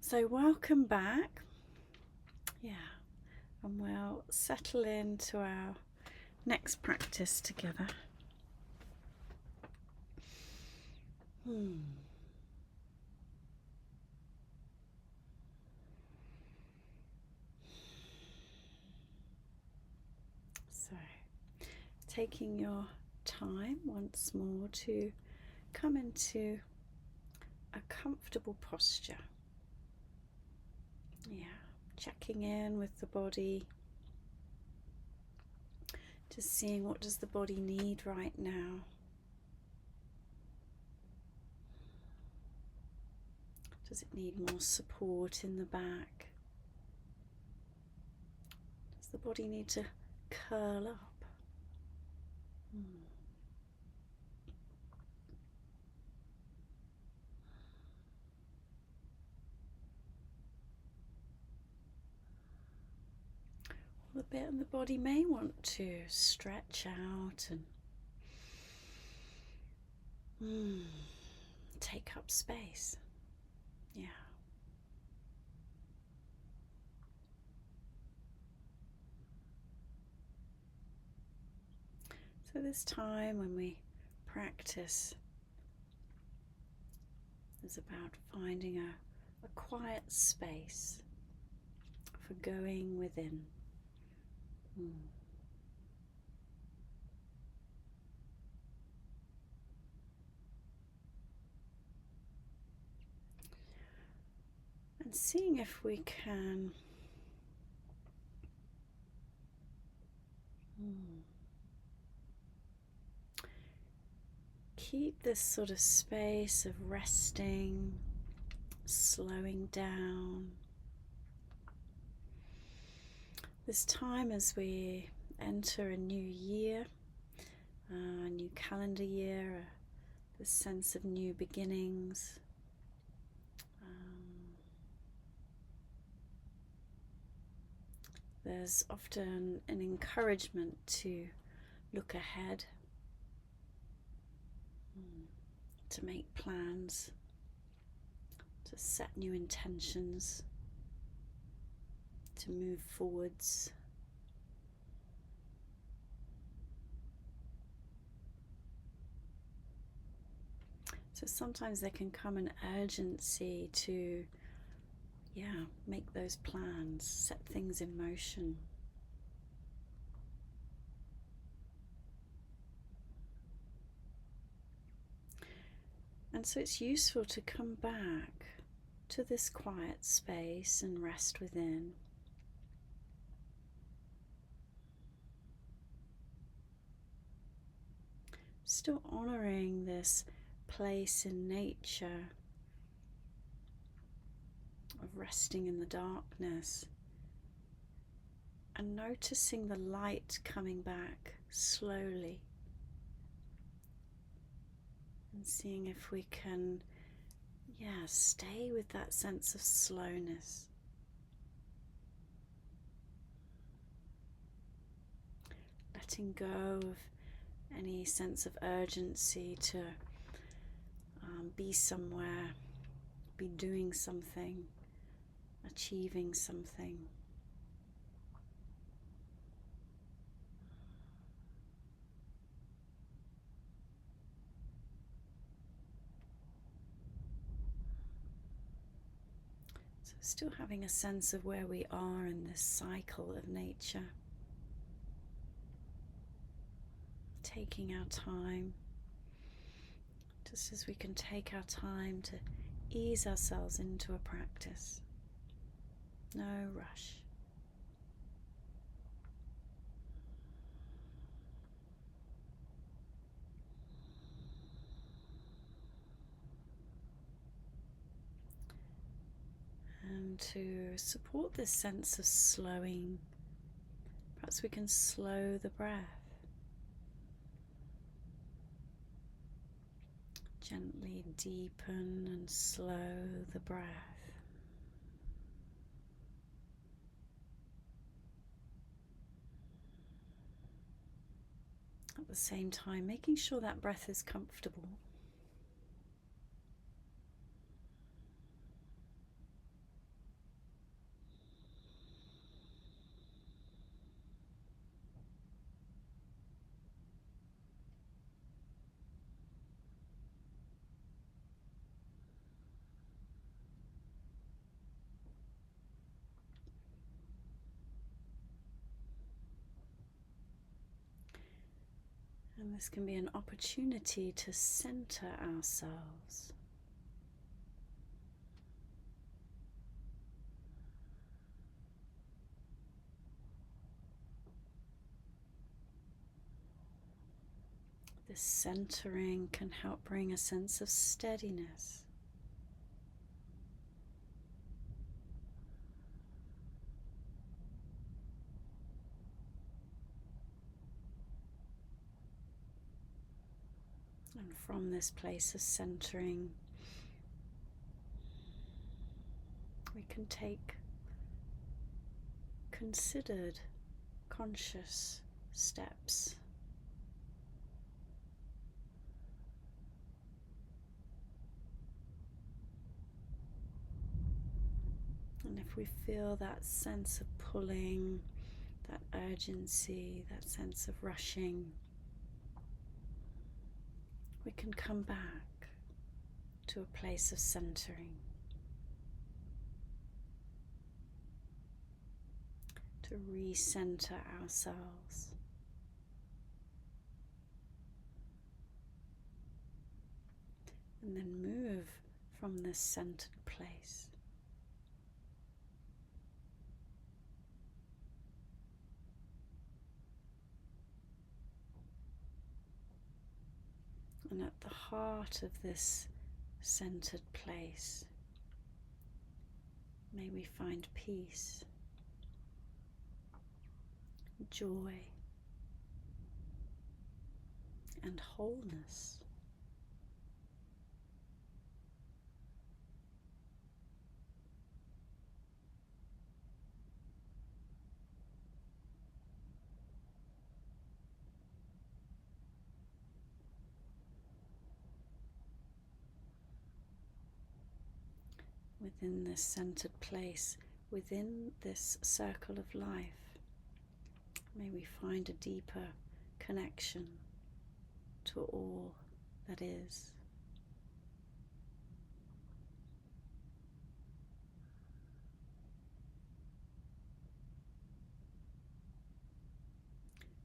So welcome back. Yeah, and we'll settle into our next practice together. So, taking your time once more to come into a comfortable posture. Yeah, checking in with the body, just seeing what does the body need right now. Does it need more support in the back? Does the body need to curl up? The bit in the body may want to stretch out and take up space. Yeah. So this time when we practice is about finding a quiet space for going within. And seeing if we can keep this sort of space of resting, slowing down. This time as we enter a new year, a new calendar year, the sense of new beginnings. There's often an encouragement to look ahead, to make plans, to set new intentions, to move forwards. So sometimes there can come an urgency to, make those plans, set things in motion. And so it's useful to come back to this quiet space and rest within. Still honouring this place in nature of resting in the darkness and noticing the light coming back slowly and seeing if we can stay with that sense of slowness. Letting go of any sense of urgency to be somewhere, be doing something, achieving something. So still having a sense of where we are in this cycle of nature. Taking our time, just as we can take our time to ease ourselves into a practice. No rush. And to support this sense of slowing, perhaps we can slow the breath. Gently deepen and slow the breath. At the same time, making sure that breath is comfortable. And this can be an opportunity to center ourselves. This centering can help bring a sense of steadiness. And from this place of centering, we can take considered, conscious steps. And if we feel that sense of pulling, that urgency, that sense of rushing, we can come back to a place of centering, to recenter ourselves. And then move from this centered place. And at the heart of this centered place, may we find peace, joy, and wholeness. Within this centered place, within this circle of life, may we find a deeper connection to all that is.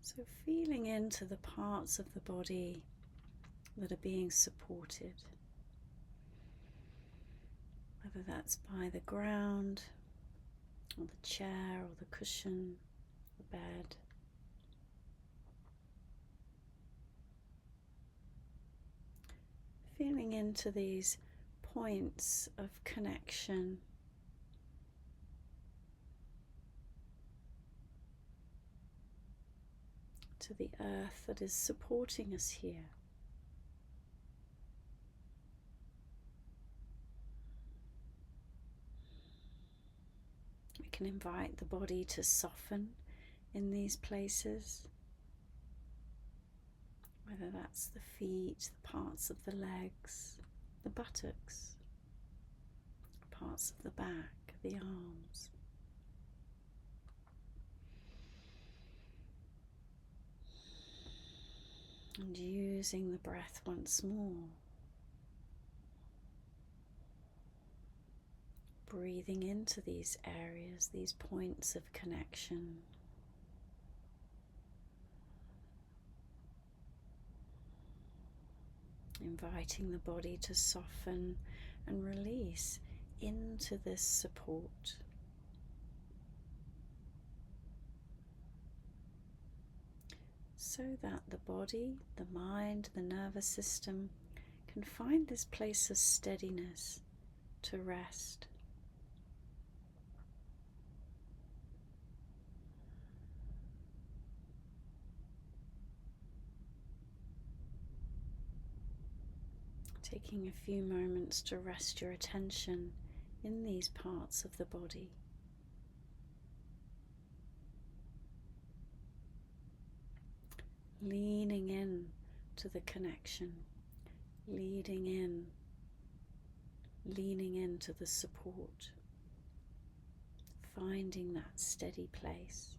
So feeling into the parts of the body that are being supported, whether that's by the ground, or the chair, or the cushion, the bed. Feeling into these points of connection, to the earth that is supporting us here. We can invite the body to soften in these places, whether that's the feet, the parts of the legs, the buttocks, parts of the back, the arms. And using the breath once more, breathing into these areas, these points of connection. Inviting the body to soften and release into this support. So that the body, the mind, the nervous system can find this place of steadiness to rest. Taking a few moments to rest your attention in these parts of the body. Leaning in to the connection, leaning into the support, finding that steady place.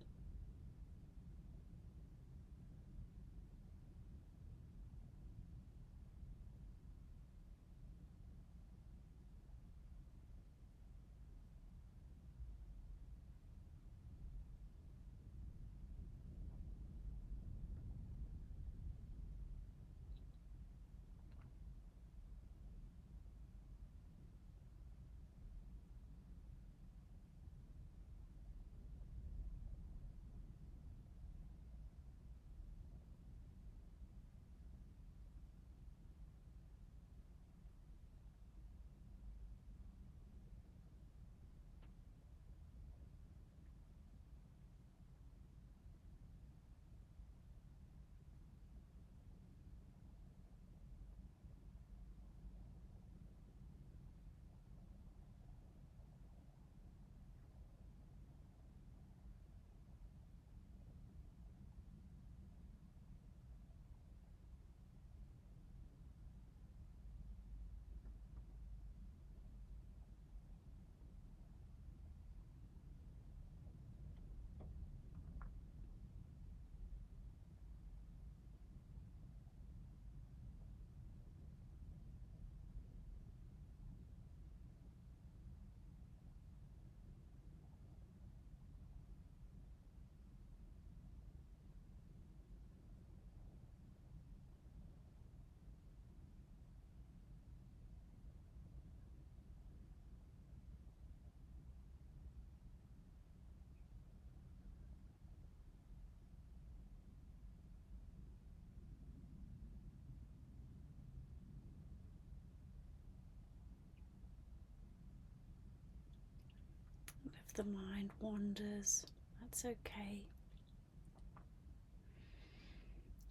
the mind wanders, that's okay.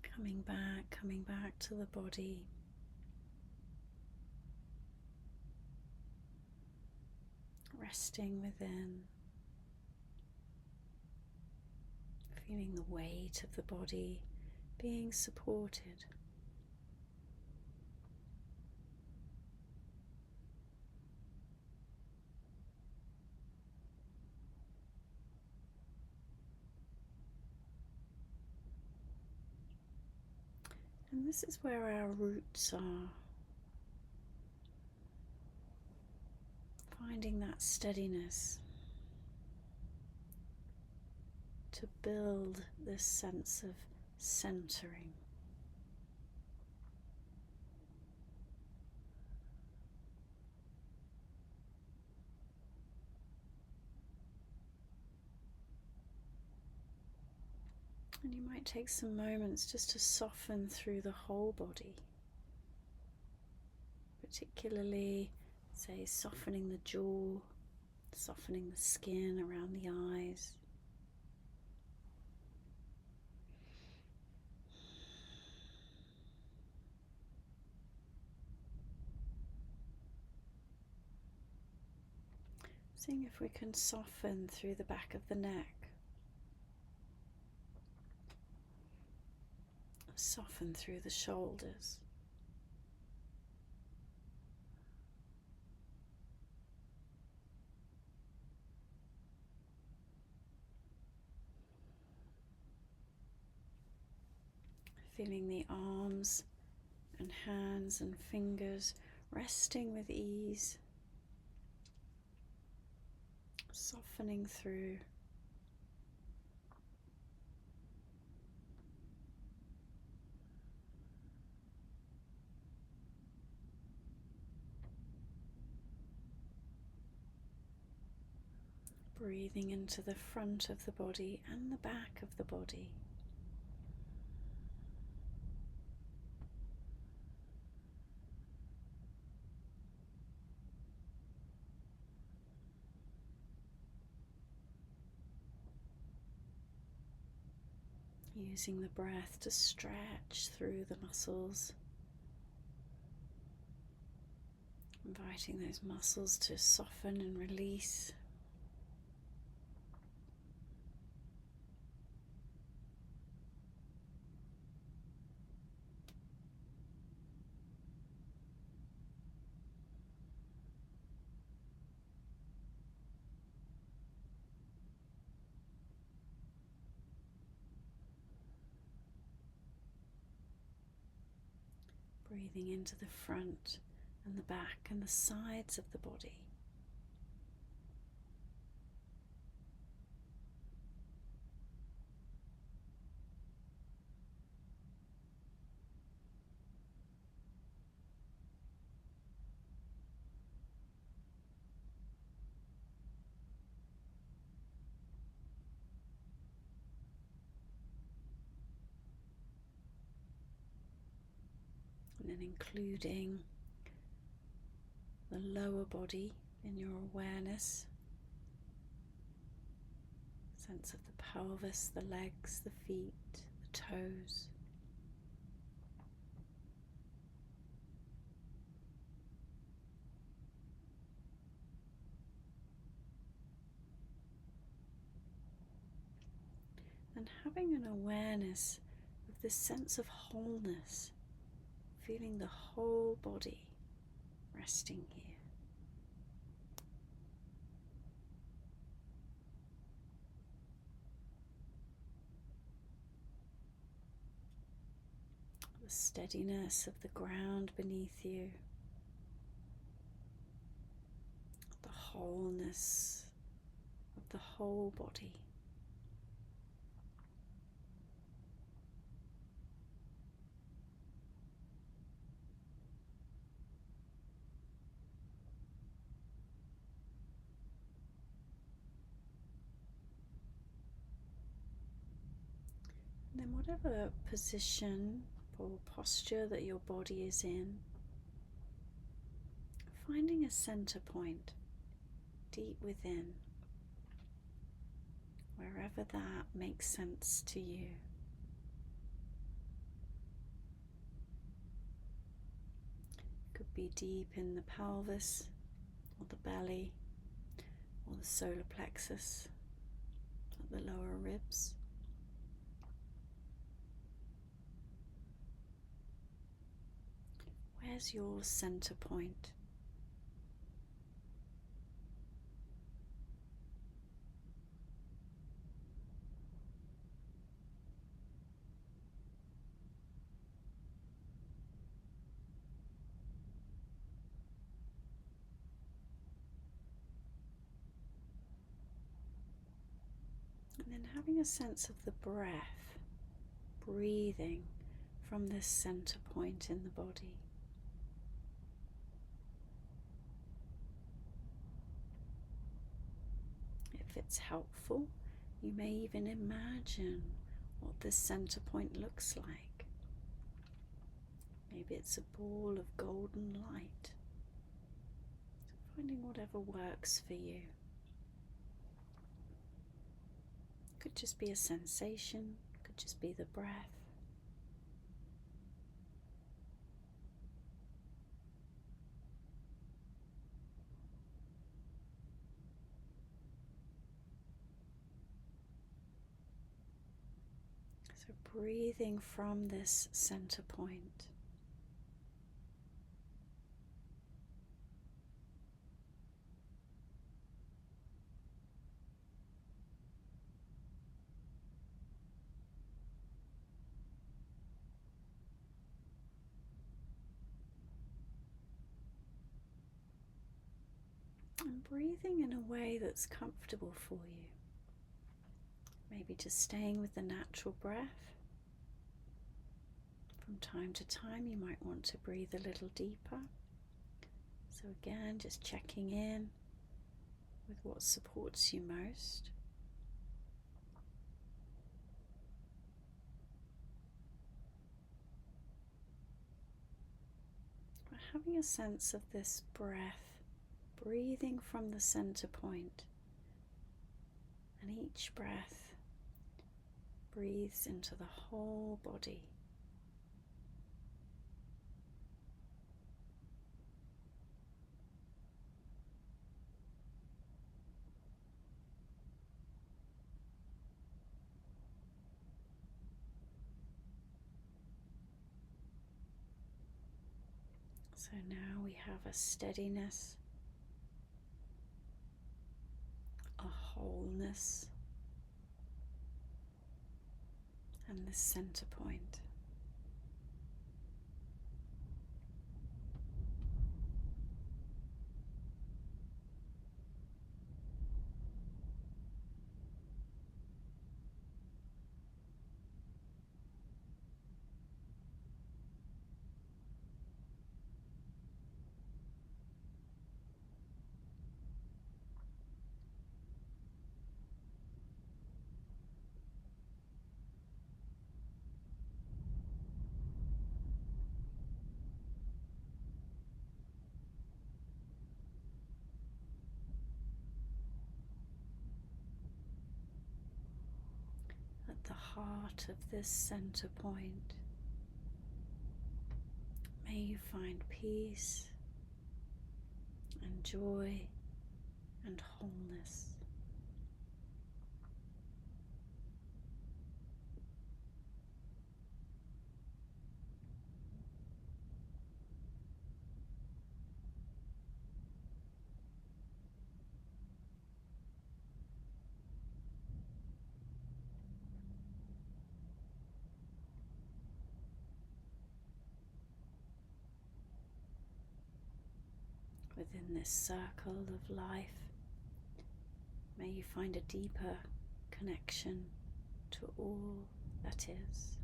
Coming back to the body. Resting within. Feeling the weight of the body being supported. And this is where our roots are. Finding that steadiness to build this sense of centering. And you might take some moments just to soften through the whole body, particularly, say, softening the jaw, softening the skin around the eyes. Seeing if we can soften through the back of the neck. Soften through the shoulders. Feeling the arms and hands and fingers resting with ease. Softening through. Breathing into the front of the body and the back of the body. Using the breath to stretch through the muscles. Inviting those muscles to soften and release. Breathing into the front and the back and the sides of the body. And then including the lower body in your awareness. Sense of the pelvis, the legs, the feet, the toes. And having an awareness of this sense of wholeness, feeling the whole body resting here. The steadiness of the ground beneath you, the wholeness of the whole body. And then whatever position or posture that your body is in, finding a center point deep within. wherever that makes sense to you. Could be deep in the pelvis, or the belly, or the solar plexus, at the lower ribs. Where's your center point? And then having a sense of the breath, breathing from this center point in the body. If it's helpful, you may even imagine what this center point looks like. Maybe it's a ball of golden light. So finding whatever works for you. Could just be a sensation, could just be the breath. So breathing from this center point. And breathing in a way that's comfortable for you. Maybe just staying with the natural breath. From time to time you might want to breathe a little deeper. So again, just checking in with what supports you most. But having a sense of this breath, breathing from the center point, and each breath breathes into the whole body. So now we have a steadiness, a wholeness, and the center point. At the heart of this center point, may you find peace and joy and wholeness. Within this circle of life, may you find a deeper connection to all that is.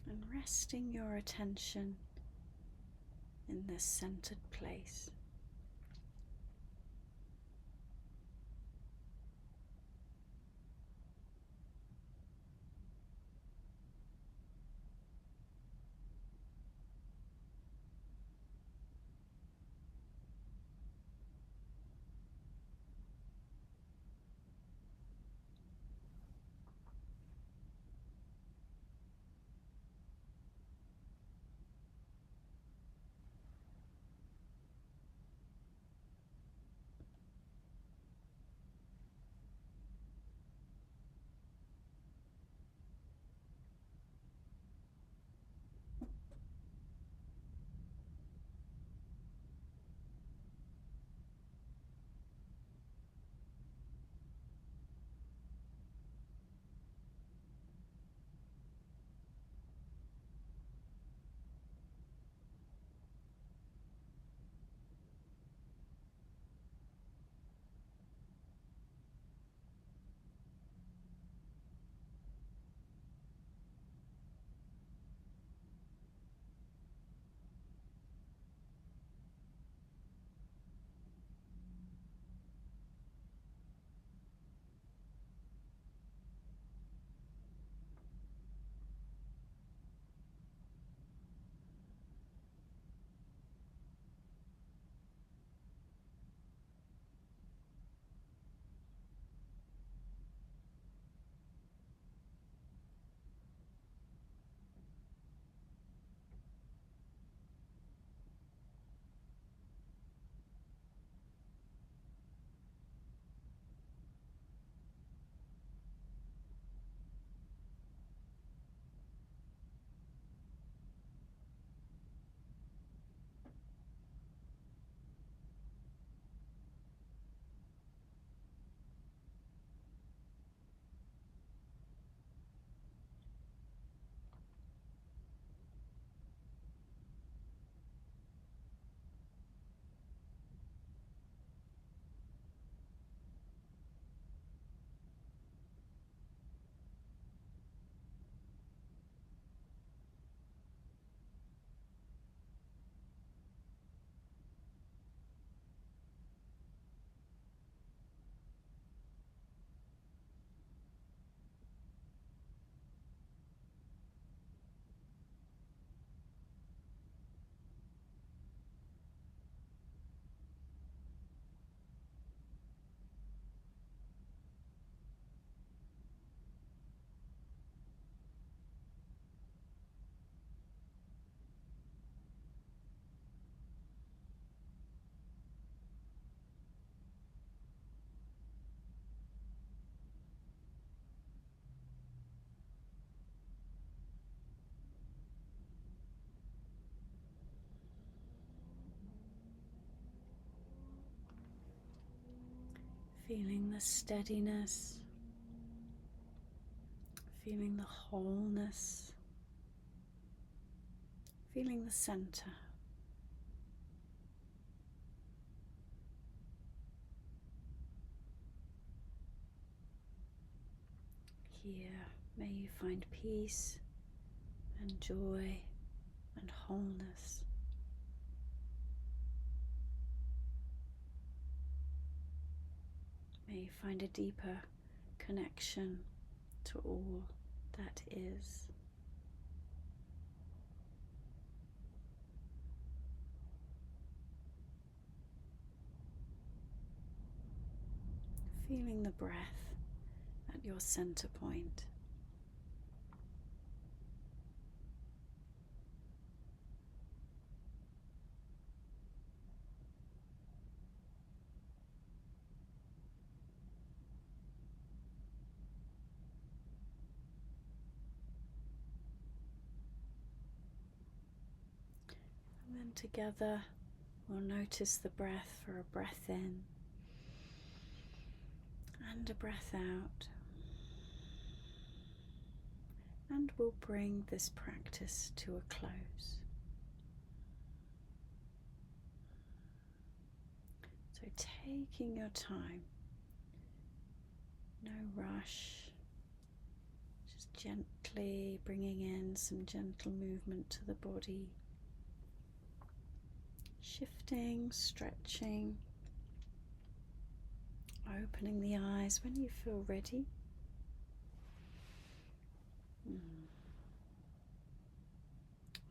And resting your attention in this centered place. Feeling the steadiness, feeling the wholeness, feeling the center. Here, may you find peace and joy and wholeness. May you find a deeper connection to all that is. Feeling the breath at your center point. And then together we'll notice the breath for a breath in and a breath out. And we'll bring this practice to a close. So taking your time, no rush, just gently bringing in some gentle movement to the body, shifting, stretching, opening the eyes when you feel ready.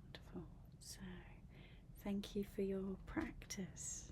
Wonderful. So, thank you for your practice.